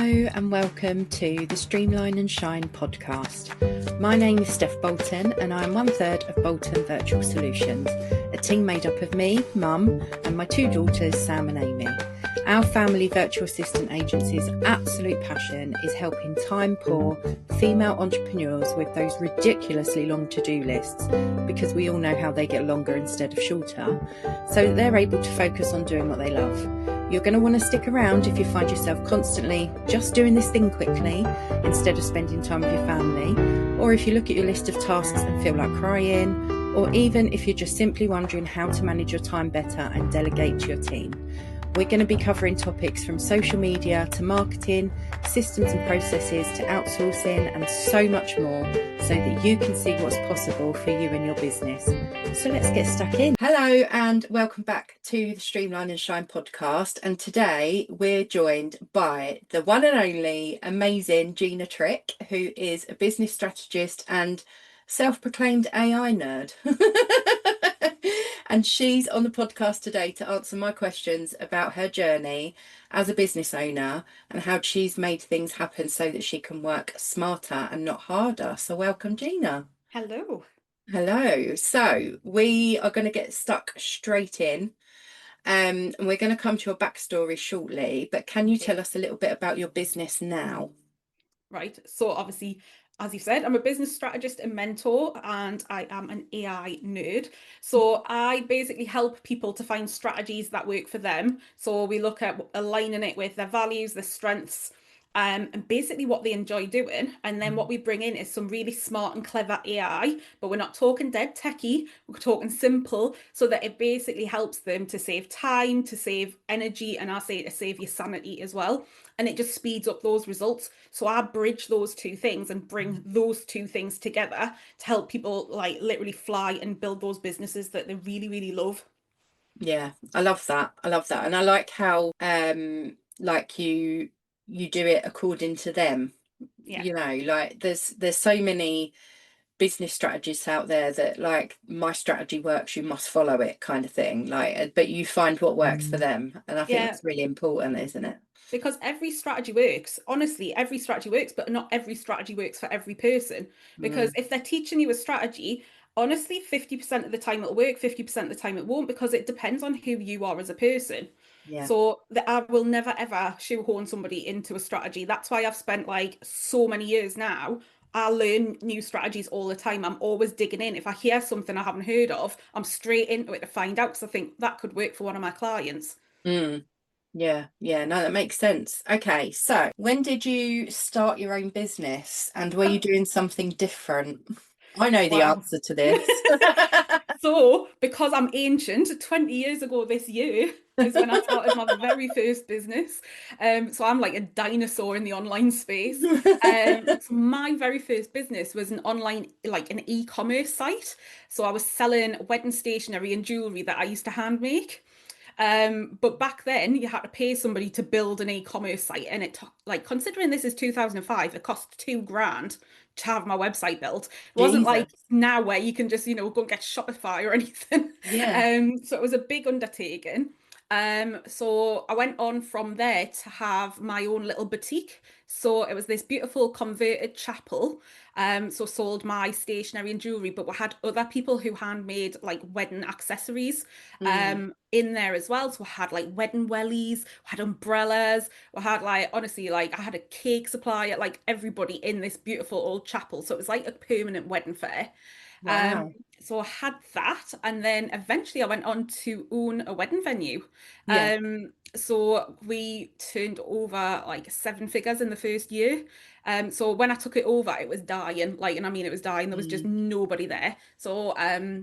Hello and welcome to the Streamline and Shine podcast. My name is Steph Bolton and I'm 1/3 of Bolton Virtual Solutions, a team made up of me, Mum, and my two daughters, Sam and Amy. Our family virtual assistant agency's absolute passion is helping time-poor female entrepreneurs with those ridiculously long to-do lists, because we all know how they get longer instead of shorter, so that they're able to focus on doing what they love. You're going to want to stick around if you find yourself constantly just doing this thing quickly instead of spending time with your family, or if you look at your list of tasks and feel like crying, or even if you're just simply wondering how to manage your time better and delegate to your team. We're going to be covering topics from social media to marketing, systems and processes to outsourcing, and so much more, so that you can see what's possible for you and your business. So let's get stuck in. Hello and welcome back to the Streamline and Shine podcast. And today we're joined by the one and only amazing Gina Trick, who is a business strategist and self-proclaimed AI nerd. And she's on the podcast today to answer my questions about her journey as a business owner and how she's made things happen so that she can work smarter and not harder. So welcome, Gina. Hello. Hello. So we are going to get stuck straight in. And we're going to come to your backstory shortly, but can you tell us a little bit about your business now? Right. So obviously, as you said, I'm a business strategist and mentor, and I am an AI nerd. So I basically help people to find strategies that work for them. So we look at aligning it with their values, their strengths, and basically what they enjoy doing. And then what we bring in is some really smart and clever AI, but we're not talking dead techie, we're talking simple, so that it basically helps them to save time, to save energy, and I say to save your sanity as well. And it just speeds up those results. So I bridge those two things and bring those two things together to help people like literally fly and build those businesses that they really, really love. Yeah, I love that. I love that. And I like how like you do it according to them. Yeah. You know, like there's so many business strategists out there that like my strategy works, you must follow it kind of thing. Like, but you find what works for them. And I think Yeah. that's really important, isn't it? Because every strategy works. Honestly, every strategy works, but not every strategy works for every person. Because Mm, if they're teaching you a strategy, honestly, 50% of the time it'll work, 50% of the time it won't, because it depends on who you are as a person. yeah. So that I will never ever shoehorn somebody into a strategy. That's why I've spent like so many years now. I learn new strategies all the time. I'm always digging in. If I hear something I haven't heard of, I'm straight into it to find out because I think that could work for one of my clients. Mm, yeah, yeah, no, that makes sense. Okay, so when did you start your own business and were you doing something different? I know the Wow. answer to this. So, because I'm ancient, 20 years ago this year is when I started my very first business. So I'm like a dinosaur in the online space. So my very first business was an online, like an e-commerce site. So I was selling wedding stationery and jewelry that I used to hand make. But back then you had to pay somebody to build an e-commerce site, and it took, like, considering this is 2005, it cost 2 grand to have my website built. It wasn't like Jesus. now where you can just, go and get Shopify or anything. Yeah. So it was a big undertaking. So I went on from there to have my own little boutique. So it was this beautiful converted chapel. So sold my stationery and jewelry, but we had other people who handmade like wedding accessories Mm. in there as well. So I had like wedding wellies, we had umbrellas, we had like, honestly, like I had a cake supplier, like everybody in this beautiful old chapel. So it was like a permanent wedding fair. Um, Wow. so I had that, and then eventually I went on to own a wedding venue. Yeah. So we turned over like 7 figures in the first year. So when I took it over, it was dying, like, and I mean it was dying. There was just Mm. nobody there. So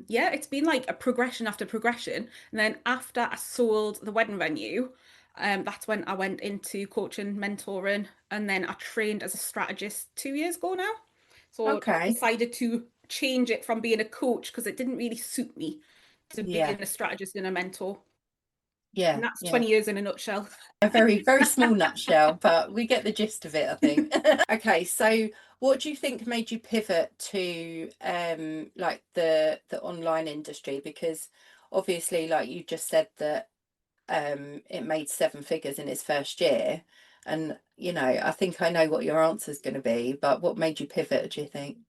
yeah, it's been like a progression after progression. And then after I sold the wedding venue, that's when I went into coaching, mentoring, and then I trained as a strategist 2 years ago now. So I Okay. decided to change it from being a coach because it didn't really suit me to Yeah. being a strategist and a mentor. And Yeah. that's Yeah. 20 years in a nutshell. A very, very small nutshell, but we get the gist of it, I think. Okay, so what do you think made you pivot to like the online industry? Because obviously, like you just said that it made 7 figures in its first year. And, I think I know what your answer is going to be, but what made you pivot, do you think?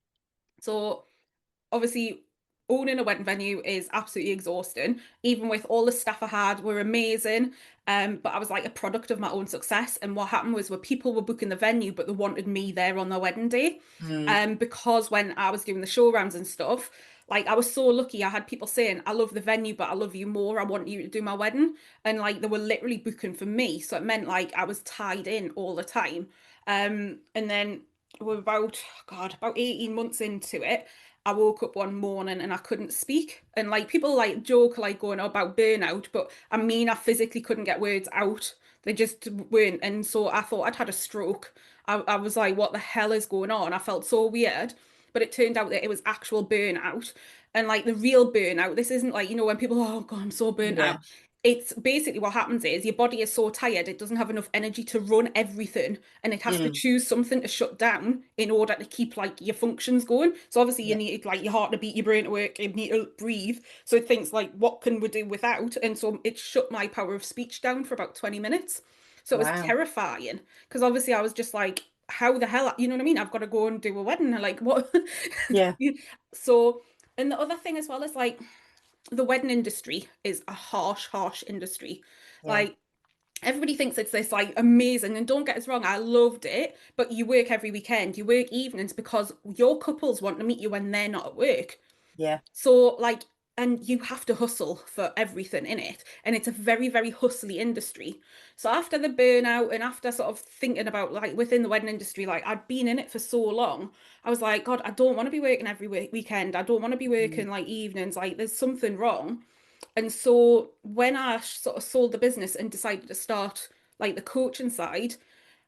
So obviously owning a wedding venue is absolutely exhausting. Even with all the staff I had were amazing. But I was like a product of my own success. And what happened was where people were booking the venue, but they wanted me there on their wedding day. Mm, Because when I was doing the show rounds and stuff, like I was so lucky. I had people saying, I love the venue, but I love you more. I want you to do my wedding. And like they were literally booking for me. So it meant like I was tied in all the time. And then we're about, God, about 18 months into it. I woke up one morning and I couldn't speak. And like people like joke like going about burnout, but I mean I physically couldn't get words out. They just weren't. And so I thought I'd had a stroke. I was like, what the hell is going on? I felt so weird. But it turned out that it was actual burnout. And like the real burnout, this isn't like, when people, oh God, I'm so burnt out. yeah, It's basically what happens is your body is so tired, it doesn't have enough energy to run everything, and it has to mm, choose something to shut down in order to keep like your functions going. So obviously you yeah. need like your heart to beat, your brain to work, you need to breathe. So it thinks like, what can we do without? And so it shut my power of speech down for about 20 minutes. So it was Wow. terrifying because obviously I was just like, how the hell, you know what I mean? I've got to go and do a wedding. Like what? Yeah, So, and the other thing as well is like the wedding industry is a harsh, harsh industry. yeah, Like everybody thinks it's this like amazing, and don't get us wrong, I loved it, but you work every weekend, you work evenings because your couples want to meet you when they're not at work. yeah. So like, and you have to hustle for everything in it. And it's a very, very hustly industry. So after the burnout and after sort of thinking about like within the wedding industry, like I'd been in it for so long, I was like, God, I don't want to be working every weekend. I don't want to be Mm, working like evenings. Like there's something wrong. And so when I sort of sold the business and decided to start like the coaching side,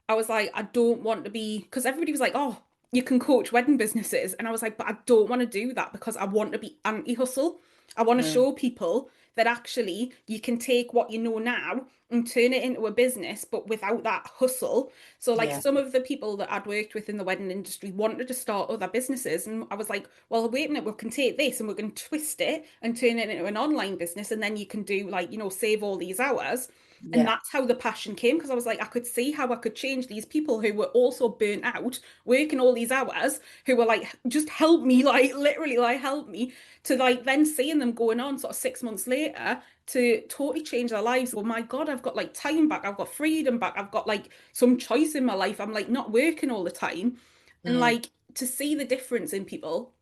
I was like, I don't want to be, because everybody was like, oh, you can coach wedding businesses. And I was like, but I don't want to do that because I want to be anti-hustle. I want to mm, show people that actually you can take what you know now and turn it into a business, but without that hustle. So, like yeah, some of the people that I'd worked with in the wedding industry wanted to start other businesses. And I was like, well, wait a minute, we can take this and we can twist it and turn it into an online business. And then you can do like, save all these hours. And yeah, that's how the passion came because I was like, I could see how I could change these people who were also burnt out, working all these hours, who were like, just help me, like literally, like help me to like then seeing them going on sort of 6 months later to totally change their lives. Oh my God, I've got like time back, I've got freedom back, I've got like some choice in my life. I'm like not working all the time. And mm, like to see the difference in people.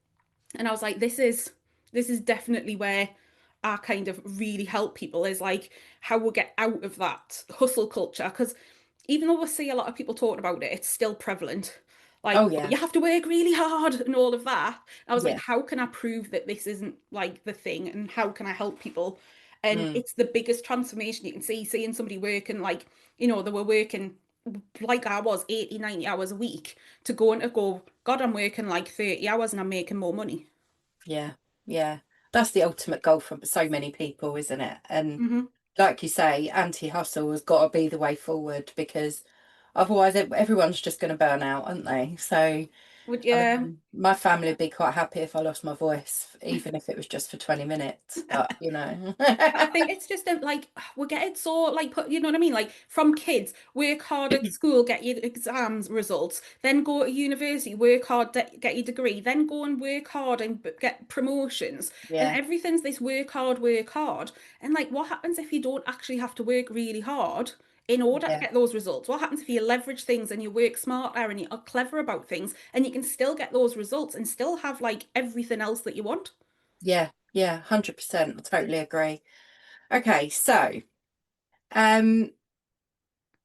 And I was like, this is definitely where I kind of really help people is like how we'll get out of that hustle culture. Because even though we see a lot of people talking about it, it's still prevalent. Like, oh but yeah, you have to work really hard and all of that. I was like, yeah, how can I prove that this isn't like the thing and how can I help people? And mm, it's the biggest transformation you can see, seeing somebody working like, they were working like I was 80, 90 hours a week to go and to go, God, I'm working like 30 hours and I'm making more money. yeah, yeah. That's the ultimate goal for so many people, isn't it? And Hmm. like you say, anti-hustle has got to be the way forward, because otherwise everyone's just going to burn out, aren't they? So, Would I yeah. mean, my family would be quite happy if I lost my voice, even if it was just for 20 minutes. But, I think it's just like we're getting so like put, you know what I mean? Like from kids, work hard at school, get your exams results, then go to university, work hard, get your degree, then go and work hard and get promotions. And yeah, everything's this work hard, work hard. And like what happens if you don't actually have to work really hard in order to yeah, get those results? What happens if you leverage things and you work smarter and you're clever about things and you can still get those results and still have like everything else that you want? yeah, yeah, 100%. I totally agree. Okay, so um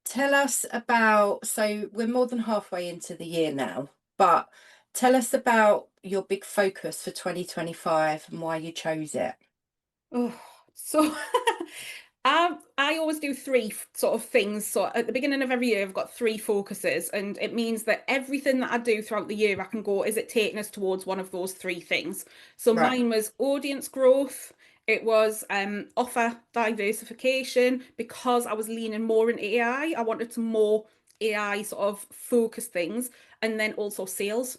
tell us about, so we're more than halfway into the year now, but tell us about your big focus for 2025 and why you chose it. Oh, so I always do three sort of things. So at the beginning of every year, I've got three focuses, and it means that everything that I do throughout the year, I can go, is it taking us towards one of those three things? So Right. mine was audience growth. It was offer diversification because I was leaning more into AI. I wanted to more AI sort of focus things, and then also sales.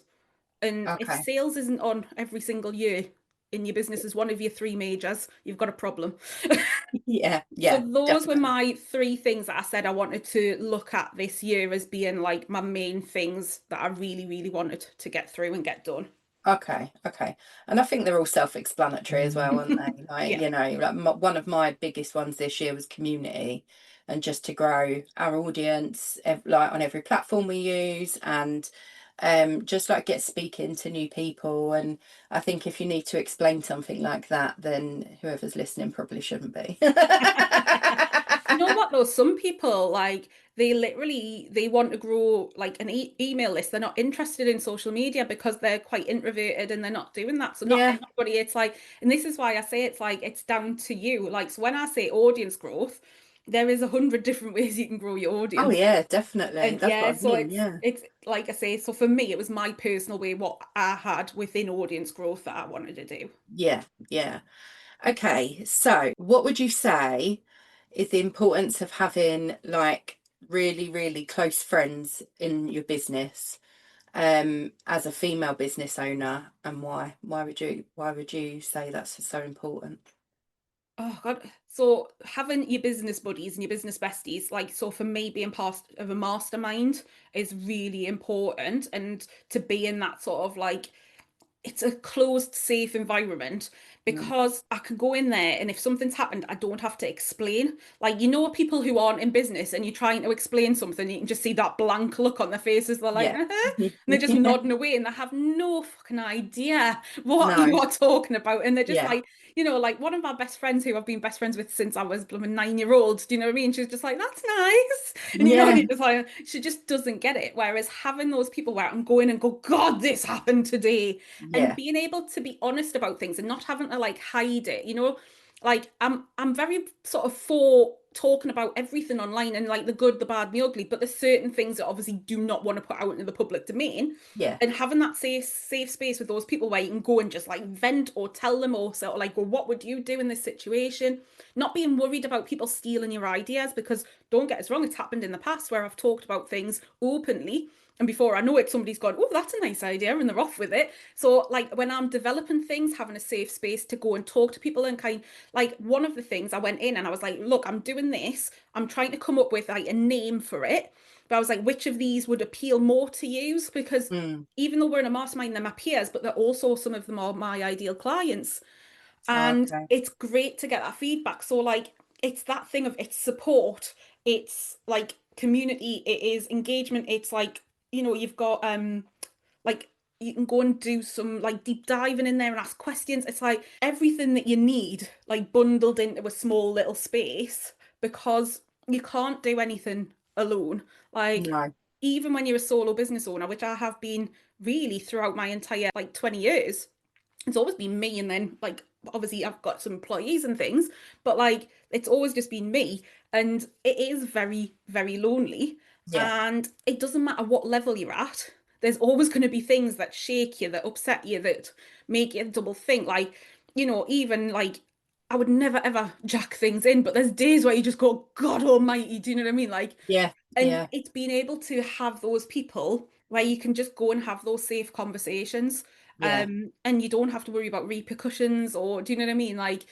And if Okay. sales isn't on every single year, in your business as one of your three majors, you've got a problem. Yeah, So yeah, those were definitely. my three things that I said I wanted to look at this year as being like my main things that I really, really wanted to get through and get done. Okay, okay. And I think they're all self-explanatory as well, aren't they? Like, Yeah. you know, like one of my biggest ones this year was community, and just to grow our audience, like on every platform we use, and just like get speaking to new people. And I think if you need to explain something like that, then whoever's listening probably shouldn't be. You know what though? Some people like they want to grow like an email list. They're not interested in social media because they're quite introverted and they're not doing that. So not Yeah. everybody, it's like, and this is why I say it's like it's down to you. Like so when I say audience growth, there is 100 different ways you can grow your Oh audience. yeah, definitely. And That's yeah, what I so mean. it's Yeah. it's like I say, so for me it was my personal way what I had within audience growth that I wanted to do. Yeah. Yeah. Okay, so what would you say is the importance of having like really, really close friends in your business, as a female business owner, and why? Why would you say that's so important? Oh God. So having your business buddies and your business besties, like so for me being part of a mastermind is really important and to be in that sort of like it's a closed, safe environment Mm, because I can go in there and if something's happened, I don't have to explain. Like, you know, people who aren't in business and you're trying to explain something, you can just see that blank look on their faces. They're like, yeah. and they're just nodding away and they have no fucking idea what No. you are talking about. And they're just Yeah. like, you know, like one of my best friends who I've been best friends with since I was a 9-year-old. Do you know what I mean? She's just like, that's nice. And you know, and Yeah. you're just like, she just doesn't get it. Whereas having those people where I'm going and go, God, this happened today and Yeah. being able to be honest about things and not having to like hide it, you know, like I'm very sort of for talking about everything online and like the good, the bad, and the ugly, but there's certain things that obviously do not want to put out into the public domain. Yeah. And having that safe space with those people where you can go and just like vent or tell them or sort of like, well, what would you do in this situation? Not being worried about people stealing your ideas because don't get us wrong, it's happened in the past where I've talked about things openly and before I know it, somebody's gone, oh, that's a nice idea, and they're off with it. So, like, when I'm developing things, having a safe space to go and talk to people and kind like one of the things I went in and I was like, look, I'm doing this. I'm trying to come up with like a name for it. But I was like, which of these would appeal more to use? Because Mm. even though we're in a mastermind, they're my peers, but they're also some of them are my ideal clients. And Okay. it's great to get that feedback. So, like, it's that thing of it's support, it's like community, it is engagement, it's like, you know, you've got like you can go and do some like deep diving in there and ask questions. It's like everything that you need, like bundled into a small little space because you can't do anything alone. Like No. even when you're a solo business owner, which I have been really throughout my entire like 20 years, it's always been me and then like obviously I've got some employees and things, but like it's always just been me and it is very, very lonely. Yeah. And it doesn't matter what level you're at, there's always going to be things that shake you, that upset you, that make you double think. Like, you know, even like I would never ever jack things in, but there's days where you just go, God almighty, do you know what I mean? Like, Yeah. and Yeah. it's being able to have those people where you can just go and have those safe conversations. Yeah. And you don't have to worry about repercussions or do you know what I mean? Like,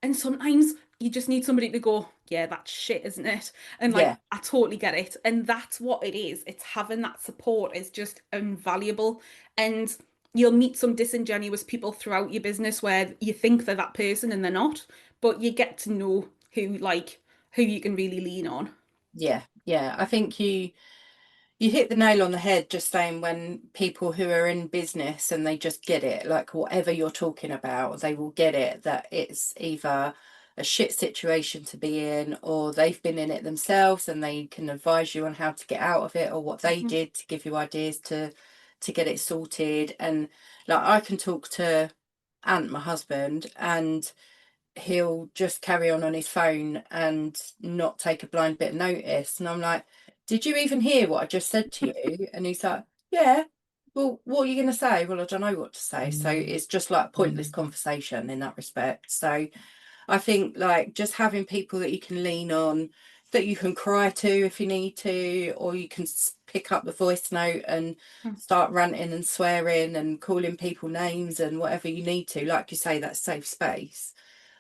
and sometimes you just need somebody to go, yeah, that's shit, isn't it? And like, Yeah. I totally get it. And that's what it is. It's having that support is just invaluable. And you'll meet some disingenuous people throughout your business where you think they're that person and they're not, but you get to know who you can really lean on. Yeah. Yeah. I think you hit the nail on the head just saying when people who are in business and they just get it, like whatever you're talking about, they will get it that it's either a shit situation to be in or they've been in it themselves and they can advise you on how to get out of it or what they Mhm. did to give you ideas to get it sorted. And like I can talk to Ant, my husband, and he'll just carry on his phone and not take a blind bit of notice. And I'm like, did you even hear what I just said to you? And he's like, yeah. Well, what are you going to say? Well, I don't know what to say. So it's just like pointless conversation in that respect. So I think like just having people that you can lean on, that you can cry to if you need to, or you can pick up the voice note and start ranting and swearing and calling people names and whatever you need to. Like you say, that safe space.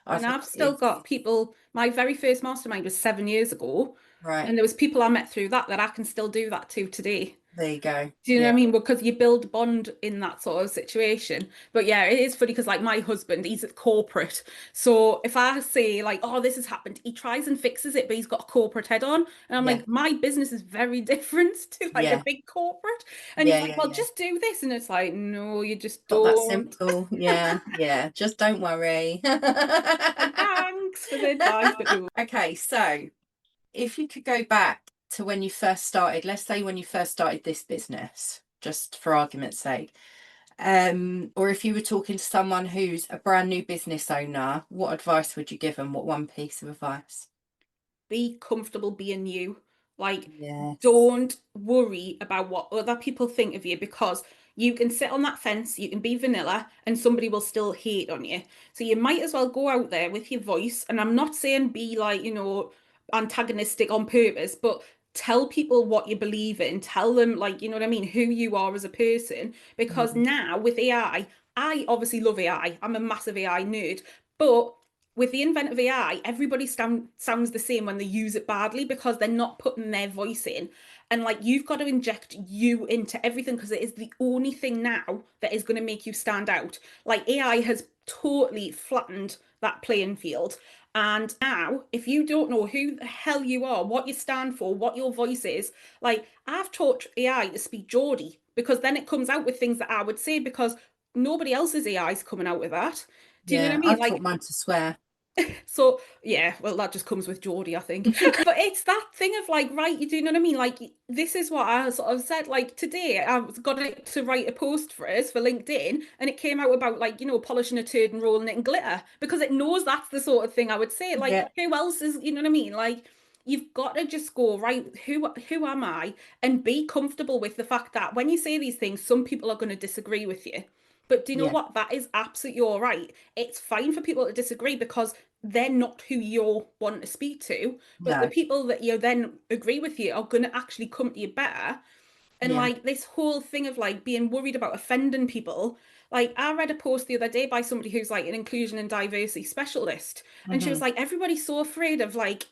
I And think I've still it's got people, my very first mastermind was 7 years ago. right. And there was people I met through that I can still do that to today. There you go. Do you know what I Yeah. mean? Because you build bond in that sort of situation. But yeah, it is funny because like my husband, he's at corporate. So if I say like, oh, this has happened, he tries and fixes it, but he's got a corporate head on. And I'm Yeah. like, my business is very different to like a Yeah. big corporate. And he's Yeah. like, Yeah. well, Yeah. just do this. And it's like, no, you just Not that don't. simple. Yeah. Yeah. Just don't worry. Like, thanks for the advice, but no. Okay, so if you could go back to when you first started, let's say when you first started this business, just for argument's sake, or if you were talking to someone who's a brand new business owner, what advice would you give them? What one piece of advice? Be comfortable being you. Like, Yes. don't worry about what other people think of you because you can sit on that fence, you can be vanilla, and somebody will still hate on you. So you might as well go out there with your voice. And I'm not saying be like, antagonistic on purpose, but tell people what you believe in. Tell them, like, you know what I mean, who you are as a person. Because Mm, now with I obviously love AI. I'm a massive AI nerd. But with the invent of AI, everybody sounds the same when they use it badly because they're not putting their voice in. And like you've got to inject you into everything because it is the only thing now that is going to make you stand out. Like AI has totally flattened that playing field. And now, if you don't know who the hell you are, what you stand for, what your voice is, like I've taught AI to speak Geordie because then it comes out with things that I would say because nobody else's AI is coming out with that. Do you know what I yeah, I mean? taught Like, mine to swear. so yeah, well, that just comes with Geordie, I think. But it's that thing of like, right, you do know what I mean? Like, this is what I sort of said. Like today, I've got it to write a post for us for LinkedIn, and it came out about like, polishing a turd and rolling it in glitter because it knows that's the sort of thing I would say. Like, Yeah, who else is, you know what I mean? Like, you've got to just go, right, who am I? And be comfortable with the fact that when you say these things, some people are going to disagree with you. But do you know yeah, what? That is absolutely all right. It's fine for people to disagree because they're not who you're wanting to speak to. But the no, people that you then agree with you are going to actually come to you better. And yeah. like this whole thing of like being worried about offending people. Like I read a post the other day by somebody who's like an inclusion and diversity specialist. And she was Hmm. like, everybody's so afraid of like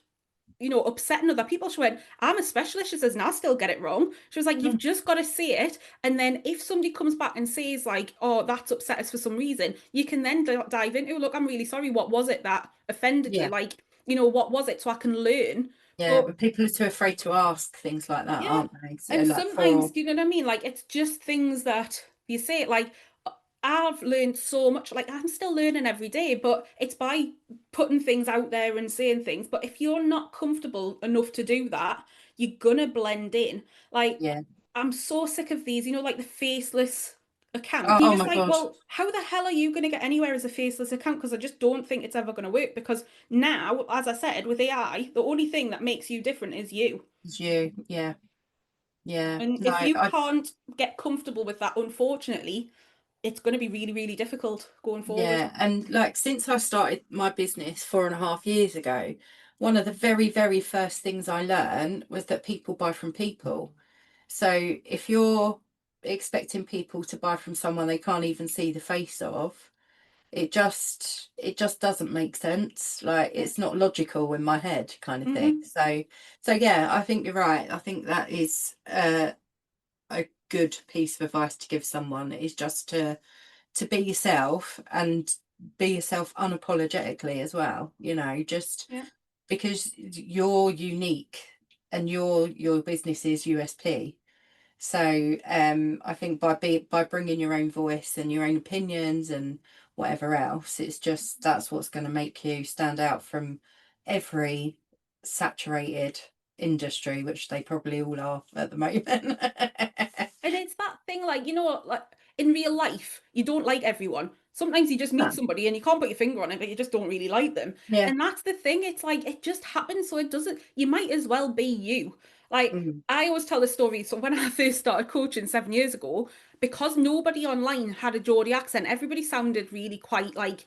upsetting other people. She went, I'm a specialist. She says, and I still get it wrong. She was like, you've just got to say it. And then if somebody comes back and says, like, oh, that's upset us for some reason, you can then dive into, look, I'm really sorry. What was it that offended you? Yeah, Like, what was it so I can learn? yeah, But but people are too afraid to ask things like that, yeah. aren't they? So And like sometimes, for do you know what I mean? Like, it's just things that you say, like, I've learned so much. Like, I'm still learning every day, but it's by putting things out there and saying things. But if you're not comfortable enough to do that, you're gonna blend in. Like, yeah. I'm so sick of these, like the faceless account. Oh, You're oh just my like, God. well, how the hell are you going to get anywhere as a faceless account? Because I just don't think it's ever going to work. Because now, as I said, with AI, the only thing that makes you different is you. It's you. Yeah. Yeah. And No, if you I can't get comfortable with that, unfortunately, it's going to be really, really difficult going forward. yeah. And like since I started my business 4.5 years ago, one of the very, very first things I learned was that people buy from people. So if you're expecting people to buy from someone they can't even see the face of, it just doesn't make sense. Like Yeah. it's not logical in my head kind of thing. Hmm. So yeah, I think you're right. I think that is a good piece of advice to give someone is just to be yourself and be yourself unapologetically as well, just Yeah. because you're unique and your business's USP. So I think by bringing your own voice and your own opinions and whatever else, it's just that's what's going to make you stand out from every saturated industry, which they probably all are at the moment. And it's that thing, like, like in real life, you don't like everyone. Sometimes you just meet No. somebody and you can't put your finger on it, but you just don't really like them. Yeah. And that's the thing. It's like it just happens, so it doesn't, you might as well be you. Like, Mhm. I always tell the story. So when I first started coaching 7 years ago, because nobody online had a Geordie accent, everybody sounded really quite like,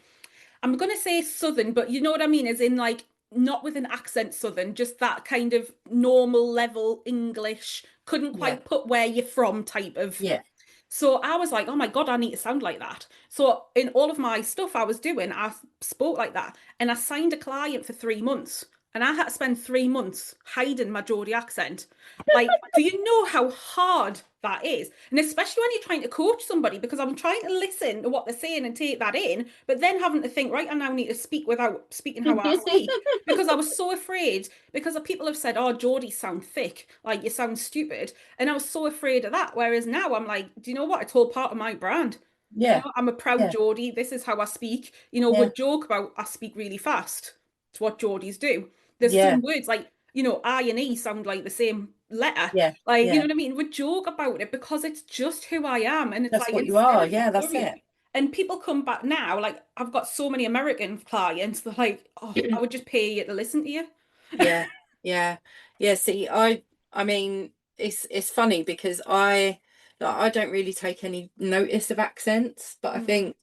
I'm gonna say Southern, but you know what I mean, as in like not with an accent Southern, just that kind of normal level English couldn't Yeah. quite put where you're from type of. Yeah. So I was like, oh my God, I need to sound like that. So in all of my stuff I was doing, I spoke like that. And I signed a client for 3 months. And I had to spend 3 months hiding my Geordie accent. Like, do you know how hard that is? And especially when you're trying to coach somebody, because I'm trying to listen to what they're saying and take that in, but then having to think, right, I now need to speak without speaking how I speak. Because I was so afraid, because people have said, oh, Geordies sound thick, like you sound stupid. And I was so afraid of that. Whereas now I'm like, do you know what? It's all part of my brand. You Yeah. know, I'm a proud Yeah. Geordie. This is how I speak. You know, we Yeah. joke about I speak really fast. It's what Geordies do. There's Yeah. some words like, you know, I and E sound like the same letter. Yeah. Like, you know Yeah. what I mean? We joke about it because it's just who I am. And it's That's like, what you instead are. of Yeah, that's it. worrying, and people come back now, like I've got so many American clients, they're like, oh, I would just pay you to listen to you. Yeah. Yeah. Yeah. See, I mean, it's funny because I don't really take any notice of accents, but I Mm. think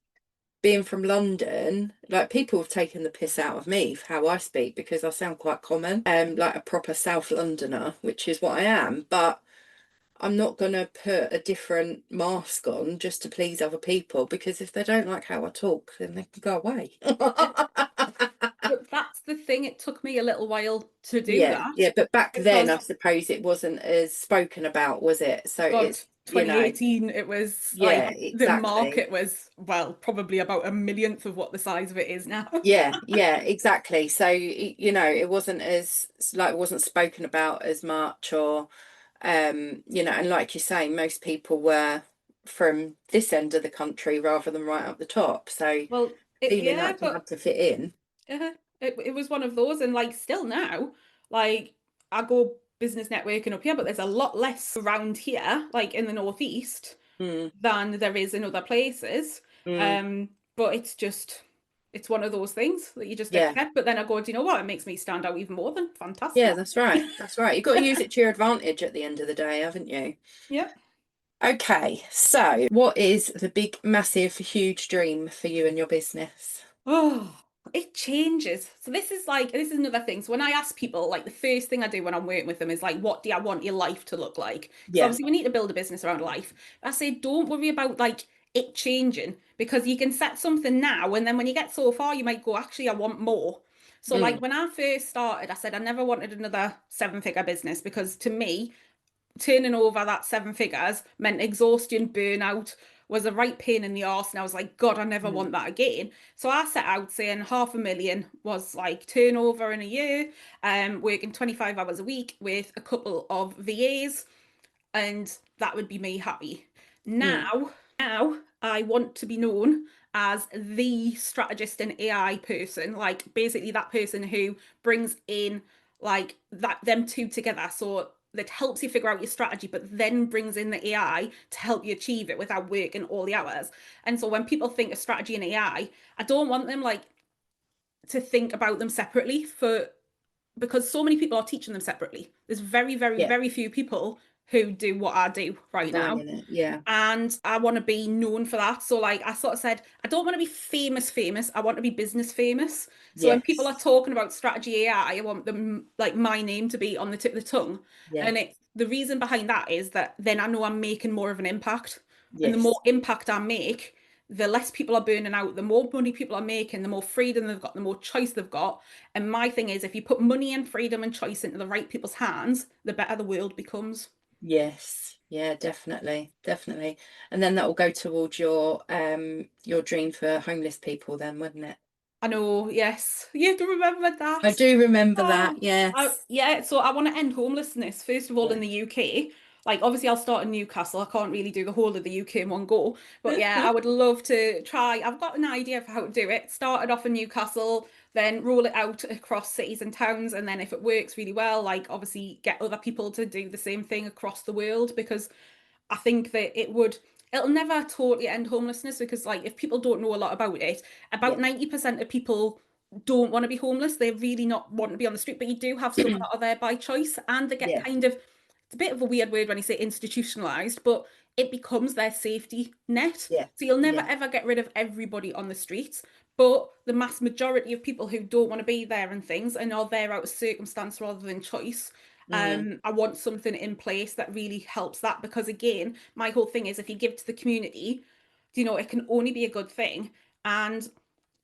being from London, like people have taken the piss out of me for how I speak because I sound quite common, like a proper South Londoner, which is what I am. But I'm not gonna put a different mask on just to please other people because if they don't like how I talk, then they can go away. But that's the thing. It took me a little while to do Yeah, that yeah, but back then because I suppose it wasn't as spoken about, was it? So God, it's, 2018, it was like yeah, the exactly. market was, well, probably about a millionth of what the size of it is now. Yeah, yeah, exactly. So, it wasn't as like it wasn't spoken about as much or and like you say, most people were from this end of the country rather than right up the top. So Well, feeling yeah, like you but had to fit in. it was one of those, and like still now, like I go business networking up here, but there's a lot less around here, like in the northeast, Mm, than there is in other places. mm, But it's one of those things that you just yeah. accept. But then I go, do you know what? It makes me stand out even more. Than fantastic. Yeah, that's right. That's right. You've got to use it to your advantage at the end of the day, haven't you? Yeah. Okay, so what is the big, massive, huge dream for you and your business? Oh, it changes. So this is another thing. So when I ask people, like the first thing I do when I'm working with them is like, what do I want your life to look like? Because Yeah. obviously we need to build a business around life. I say, don't worry about like it changing because you can set something now and then when you get so far, you might go, actually, I want more. So like Mm, when I first started, I said I never wanted another seven-figure business because to me, turning over that seven figures meant exhaustion, burnout, was a right pain in the arse. And I was like, God, I never mm, want that again. So I set out saying 500,000 was like turnover in a year, working 25 hours a week with a couple of VAs, and that would be me happy. mm. Now I want to be known as the strategist and AI person, like basically that person who brings in like that them two together. So that helps you figure out your strategy, but then brings in the AI to help you achieve it without working all the hours. And so when people think of strategy and AI, I don't want them like to think about them separately for because so many people are teaching them separately. There's very, very, Yeah, very few people who do what I do right now. combining it. Yeah. And I want to be known for that. So, like, I sort of said, I don't want to be famous, famous. I want to be business famous. So, when people are Yes. talking about strategy AI, I want them, like, my name to be on the tip of the tongue. Yeah. And the reason behind that is that then I know I'm making more of an impact. And the more Yes. impact I make, the less people are burning out, the more money people are making, the more freedom they've got, the more choice they've got. And my thing is, if you put money and freedom and choice into the right people's hands, the better the world becomes. Yes. Yeah, definitely. Definitely. And then that will go towards your dream for homeless people then, wouldn't it? I know, yes. You have to remember I that. do remember that. Oh, Yes. yeah, so I want to end homelessness, first of all, in Yeah. the UK. Like, obviously, I'll start in Newcastle. I can't really do the whole of the UK in one go. But yeah, I would love to try. I've got an idea for how to do it. Started off in Newcastle, then roll it out across cities and towns. And then if it works really well, like, obviously, get other people to do the same thing across the world because I think that it'll never totally end homelessness because like if people don't know a lot about it, about Yeah. 90% of people don't want to be homeless. They really not want to be on the street, but you do have some that are there by choice and they get Yeah. kind of it's a bit of a weird word when you say institutionalized, but it becomes their safety net. Yeah. So you'll never Yeah. ever get rid of everybody on the streets, but the mass majority of people who don't want to be there and things and are there out of circumstance rather than choice, I want something in place that really helps that, because again, my whole thing is if you give to the community, it can only be a good thing. And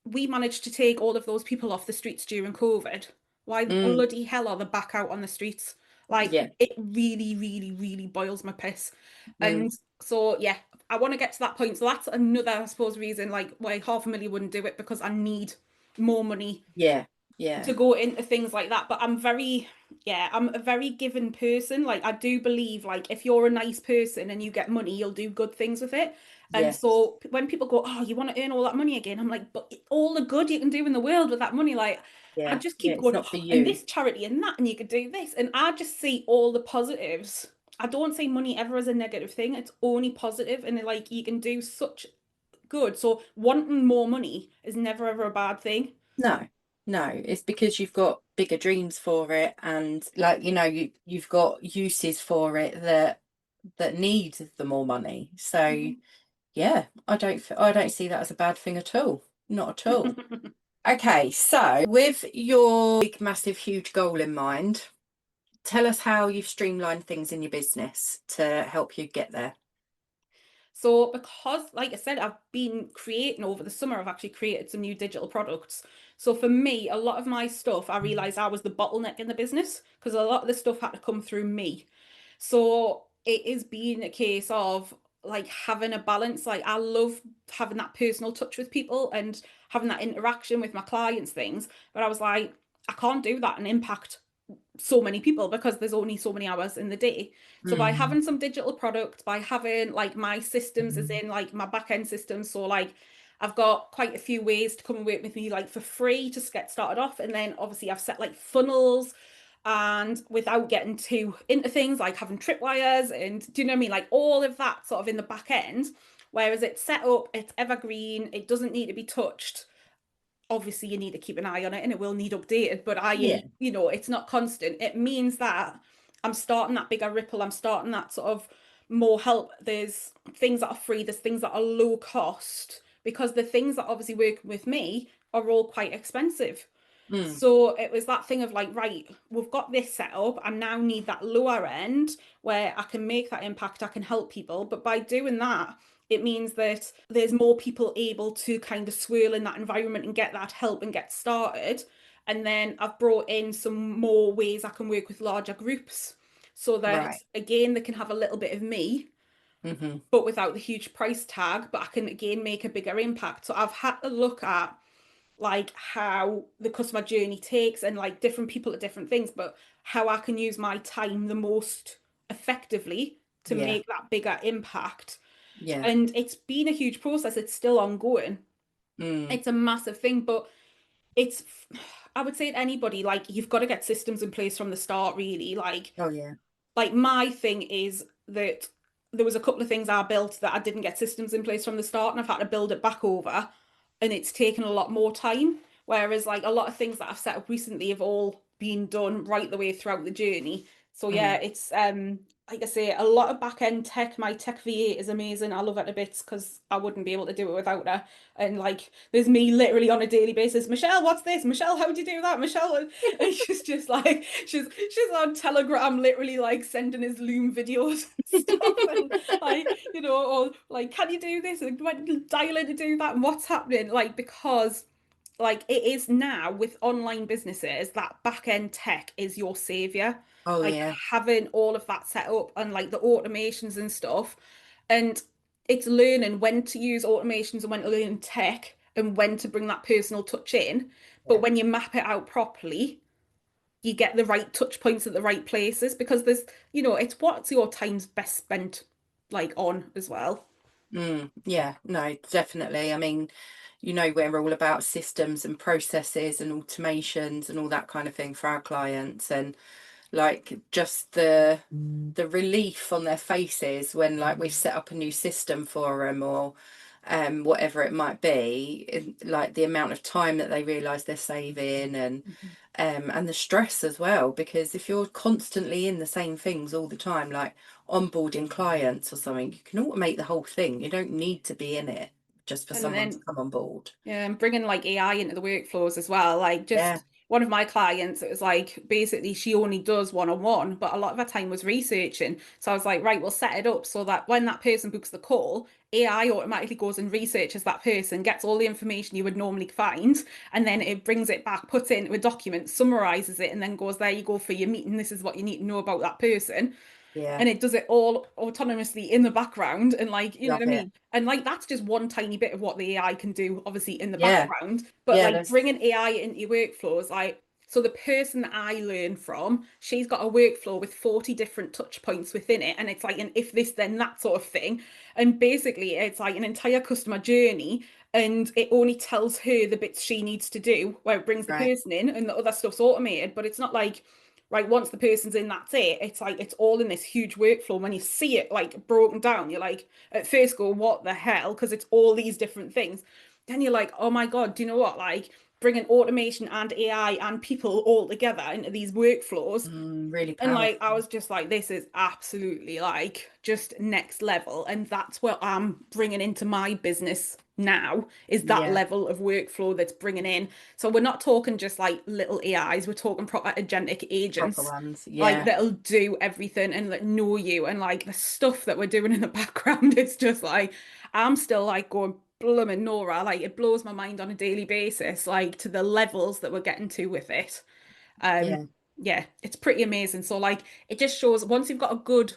we managed to take all of those people off the streets during COVID. Why the Mm. bloody hell are they back out on the streets? Like, Yeah. it really, really, really boils my piss. And Mm. so, yeah, I want to get to that point. So that's another, I suppose, reason like why 500,000 wouldn't do it, because I need more money Yeah. to Yeah. go into things like that. But I'm a very given person. Like, I do believe, like, if you're a nice person and you get money, you'll do good things with it. And Yes. so when people go, oh, you want to earn all that money again? I'm like, but all the good you can do in the world with that money, like, I Yeah. just Yeah. keep It's going, not for oh, and you. this charity and that, and you could do this. And I just see all the positives. I don't say money ever as a negative thing. It's only positive, and like you can do such good. So wanting more money is never ever a bad thing. No, no, it's because you've got bigger dreams for it, and like you've got uses for it that need the more money. So Mhm. yeah, I don't see that as a bad thing at all. Not at all. Okay, so with your big, massive, huge goal in mind, tell us how you've streamlined things in your business to help you get there. So because, like I said, I've been creating over the summer, I've actually created some new digital products. So for me, a lot of my stuff, I realized I was the bottleneck in the business, because a lot of the stuff had to come through me. So it is being a case of like having a balance. Like, I love having that personal touch with people and having that interaction with my clients, things. But I was like, I can't do that and impact so many people, because there's only so many hours in the day. So by Mm. having some digital products, by having like my systems, as in like my back end systems, so like I've got quite a few ways to come and work with me like for free to get started off. And then obviously I've set like funnels, and without getting too into things like having tripwires and, do you know what I mean? Like all of that sort of in the back end. Whereas it's set up, it's evergreen, it doesn't need to be touched. Obviously you need to keep an eye on it and it will need updated, but Yeah. it's not constant. It means that I'm starting that bigger ripple, I'm starting that sort of more help. There's things that are free, there's things that are low cost, because the things that obviously work with me are all quite expensive. Mm. So it was that thing of like, right, we've got this set up. I now need that lower end where I can make that impact, I can help people. But by doing that, it means that there's more people able to kind of swirl in that environment and get that help and get started. And then I've brought in some more ways I can work with larger groups, so that Right. again, they can have a little bit of me, Mm-hmm. but without the huge price tag, but I can again make a bigger impact. So I've had to look at like how the customer journey takes, and like different people at different things, but how I can use my time the most effectively to Yeah. make that bigger impact. Yeah. And it's been a huge process. It's still ongoing. Mm. It's a massive thing, but it's, I would say to anybody, like, you've got to get systems in place from the start, really. Oh yeah. Like my thing is that there was a couple of things I built that I didn't get systems in place from the start, and I've had to build it back over, and it's taken a lot more time. Whereas like a lot of things that I've set up recently have all been done right the way throughout the journey. So yeah, Mm. it's like I say, a lot of back end tech. My tech VA is amazing. I love her to bits, because I wouldn't be able to do it without her. And like, there's me literally on a daily basis. Michelle, what's this? Michelle, how do you do that? Michelle, and she's just like, she's on Telegram, literally like sending his Loom videos and stuff, and like, or like, can you do this? And dial in to do that, and what's happening? Like, because like it is now with online businesses, that back end tech is your savior. Oh Like yeah. having all of that set up and like the automations and stuff. And it's learning when to use automations and when to learn tech and when to bring that personal touch in. But Yeah. when you map it out properly, you get the right touch points at the right places, because it's what's your time's best spent like on as well. Mm, yeah, no, definitely. I mean, we're all about systems and processes and automations and all that kind of thing for our clients, and like just the relief on their faces when like we've set up a new system for them, or whatever it might be, like the amount of time that they realize they're saving, Mhm. and the stress as well, because if you're constantly in the same things all the time, like onboarding clients or something, you can automate the whole thing. You don't need to be in it just for And someone to then come on board. yeah, and bringing like AI into the workflows as well, like just Yeah. one of my clients, it was like basically she only does one-on-one, but a lot of her time was researching. So I was like, right, we'll set it up so that when that person books the call, AI automatically goes and researches that person, gets all the information you would normally find, and then it brings it back, puts it into a document, summarizes it, and then goes, there you go for your meeting. This is what you need to know about that person. Yeah. And it does it all autonomously in the background, and like, you know Love what I it. mean? And like that's just one tiny bit of what the AI can do, obviously in the Yeah. background, but Yeah. like bringing AI into your workflows, like, so the person that I learn from, she's got a workflow with 40 different touch points within it, and it's like an if this then that sort of thing. And basically it's like an entire customer journey, and it only tells her the bits she needs to do, where it brings the Right. person in and the other stuff's automated. But it's not like, right, once the person's in, that's it. It's like it's all in this huge workflow. When you see it like broken down, you're like, at first go, what the hell? Because it's all these different things. Then you're like, oh my God, do you know what? Like bringing automation and AI and people all together into these workflows. Really And like, I powerful. was just like, this is absolutely like just next level. And that's what I'm bringing into my business now, is that Yeah. level of workflow that's bringing in. So we're not talking just like little AIs, we're talking proper agentic Proper agents, ones. like Yeah. that'll do everything and that know you. And like the stuff that we're doing in the background, it's just like, I'm still like going, blooming Nora, like it blows my mind on a daily basis, like to the levels that we're getting to with it. Um, Yeah. yeah, it's pretty amazing. So like it just shows once you've got a good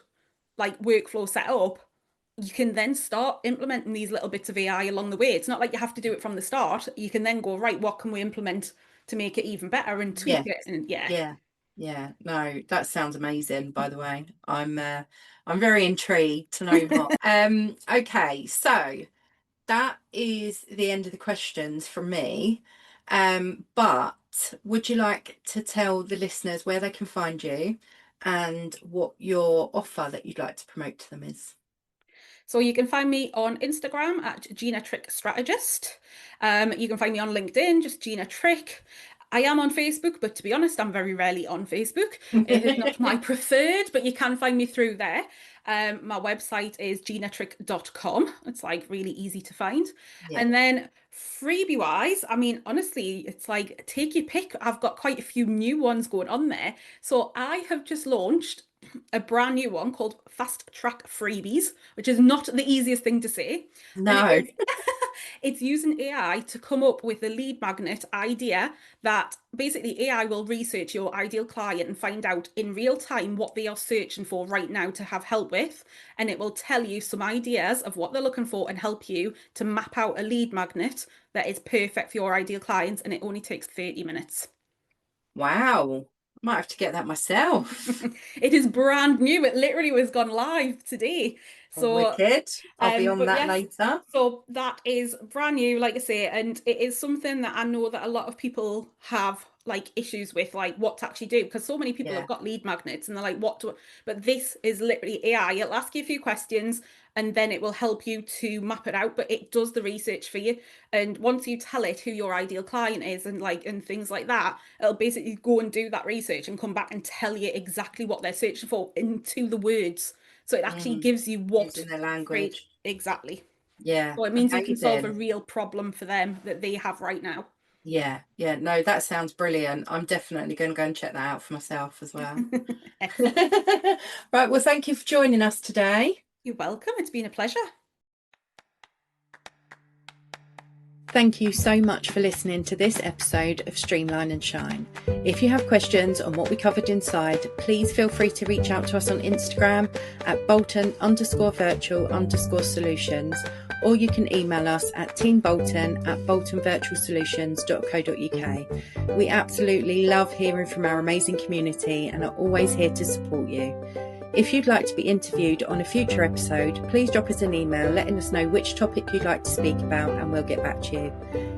like workflow set up, you can then start implementing these little bits of AI along the way. It's not like you have to do it from the start. You can then go, right, what can we implement to make it even better and Yeah. tweak it? And yeah. Yeah. Yeah. No, that sounds amazing, by the way. I'm very intrigued to know more. Okay, so that is the end of the questions from me. But would you like to tell the listeners where they can find you and what your offer that you'd like to promote to them is? So you can find me on Instagram at Gina Trick Strategist. You can find me on LinkedIn, just Gina Trick. I am on Facebook, but to be honest, I'm very rarely on Facebook. It is not my preferred, but you can find me through there. My website is ginatrick.com. It's like really easy to find. Yeah. And then freebie wise, I mean, honestly, it's like take your pick. I've got quite a few new ones going on there. So I have just launched a brand new one called Fast Track Freebies, which is not the easiest thing to say. And it No. is it's using AI to come up with a lead magnet idea that basically AI will research your ideal client and find out in real time what they are searching for right now to have help with. And it will tell you some ideas of what they're looking for and help you to map out a lead magnet that is perfect for your ideal clients. And it only takes 30 minutes. Wow. Might have to get that myself. It is brand new. It literally was gone live today. So Wicked. I'll be on but that yes, later. so that is brand new, like I say, and it is something that I know that a lot of people have like issues with, like what to actually do, because so many people have Yeah. got lead magnets and they're like, what do, but this is literally AI. It'll ask you a few questions and then it will help you to map it out, but it does the research for you. And once you tell it who your ideal client is and like and things like that, it'll basically go and do that research and come back and tell you exactly what they're searching for into the words. So it actually gives you what Using their great language. exactly. Yeah. So it means you can solve a Amazing. real problem for them that they have right now. Yeah. Yeah. No, that sounds brilliant. I'm definitely going to go and check that out for myself as well. Excellent. Right. Well, thank you for joining us today. You're welcome. It's been a pleasure. Thank you so much for listening to this episode of Streamline and Shine. If you have questions on what we covered inside, please feel free to reach out to us on Instagram at Bolton_virtual_solutions, or you can email us at teambolton@boltonvirtualsolutions.co.uk. We absolutely love hearing from our amazing community and are always here to support you. If you'd like to be interviewed on a future episode, please drop us an email letting us know which topic you'd like to speak about and we'll get back to you.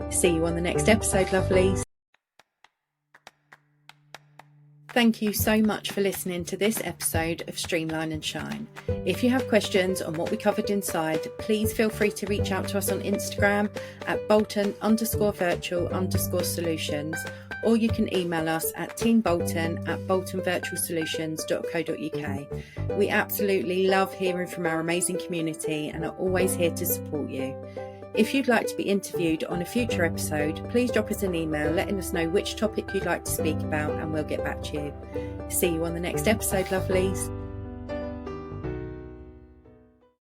See you on the next episode, lovelies. Thank you so much for listening to this episode of Streamline and Shine. If you have questions on what we covered inside, please feel free to reach out to us on Instagram at Bolton_virtual_solutions, or you can email us at teambolton@boltonvirtualsolutions.co.uk. We absolutely love hearing from our amazing community and are always here to support you. If you'd like to be interviewed on a future episode, please drop us an email letting us know which topic you'd like to speak about and we'll get back to you. See you on the next episode, lovelies.